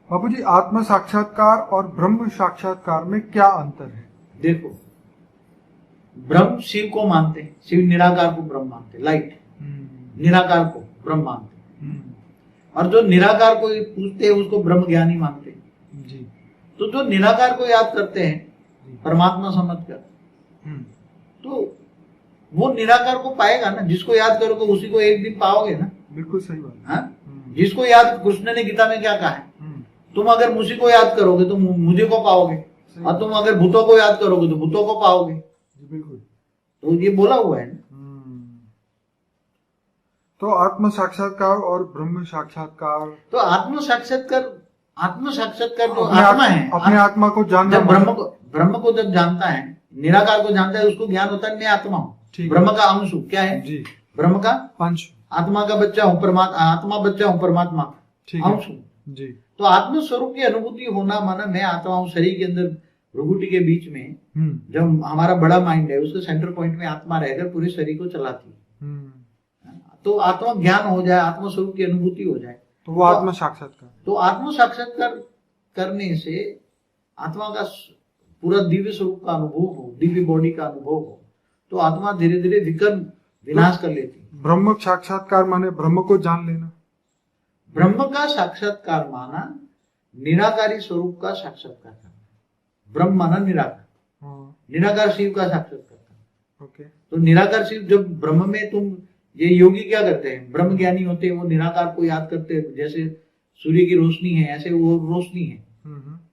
बाबू जी, आत्म साक्षात्कार और ब्रह्म साक्षात्कार में क्या अंतर है? देखो, ब्रह्म शिव को मानते हैं, शिव निराकार को ब्रह्म मानते हैं, लाइट निराकार को ब्रह्म मानते हैं, और जो निराकार को पूछते हैं उसको ब्रह्म ज्ञानी मानते हैं जी। तो जो निराकार को याद करते हैं परमात्मा समझकर, तो वो निराकार को पाएगा ना। जिसको याद करोगे उसी को एक दिन पाओगे ना। बिल्कुल सही बात। हाँ, जिसको याद, कृष्ण ने गीता में क्या कहा है, तुम अगर मुझे को याद करोगे तो मुझे को पाओगे, और तुम अगर भूतों को याद करोगे तो भूतों को पाओगे। बिल्कुल। तो ये बोला हुआ है ना। तो आत्म साक्षात्कार और ब्रह्म साक्षात्कार, तो आत्म साक्षात्कार जो आत्मा है, अपने आत्मा को जानना, जब ब्रह्म को जब जानता है, निराकार को जानता है, उसको ज्ञान होता है मैं आत्मा हूँ, ब्रह्म का अंश हूँ। क्या है जी? ब्रह्म का अंश, आत्मा का बच्चा हूँ, परमात्मा आत्मा बच्चा हूँ, परमात्मा अंश हूँ जी। तो आत्म स्वरूप की अनुभूति होना माना मैं आत्मा हूँ। शरीर के अंदर भ्रुकुटी के बीच में जब हमारा बड़ा माइंड है, उसके सेंटर पॉइंट में आत्मा रहकर पूरे शरीर को चलाती है। तो आत्मा ज्ञान हो जाए, आत्म स्वरूप की अनुभूति हो जाए, तो वो आत्म साक्षात्कार। तो आत्म साक्षात्कार करने से आत्मा का पूरा दिव्य स्वरूप का अनुभव हो, दिव्य बॉडी का अनुभव हो, तो आत्मा धीरे धीरे विकर्म विनाश कर लेती है। ब्रह्म साक्षात्कार माने ब्रह्म को जान लेना। ब्रह्म का साक्षात्कार माना निराकारी स्वरूप का साक्षात्कार करना। ब्रह्म माना निराकार, निराकार शिव का साक्षात्कार करना। ओके। तो निराकार शिव, जब ब्रह्म में तुम, ये योगी क्या करते हैं, ब्रह्म ज्ञानी होते हैं, वो निराकार को याद करते हैं। जैसे सूर्य की रोशनी है, ऐसे वो रोशनी है,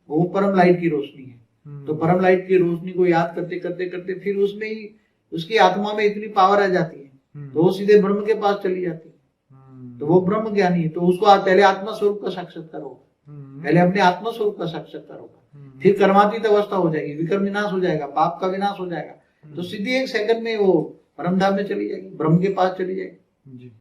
वो परम लाइट की रोशनी है। तो परम लाइट की रोशनी को याद करते करते करते फिर उसमें ही उसकी आत्मा में इतनी पावर आ जाती है, तो वो सीधे ब्रह्म के पास चली जाती है। तो वो ब्रह्म ज्ञानी है। तो उसको पहले आत्मा स्वरूप का साक्षात्कार होगा, पहले अपने आत्मा स्वरूप का साक्षात्कार होगा, फिर कर्मातीत अवस्था हो जाएगी, विकर्म विनाश हो जाएगा, पाप का विनाश हो जाएगा, तो सीधे एक सेकंड में वो परम धाम में चली जाएगी, ब्रह्म के पास चली जाएगी।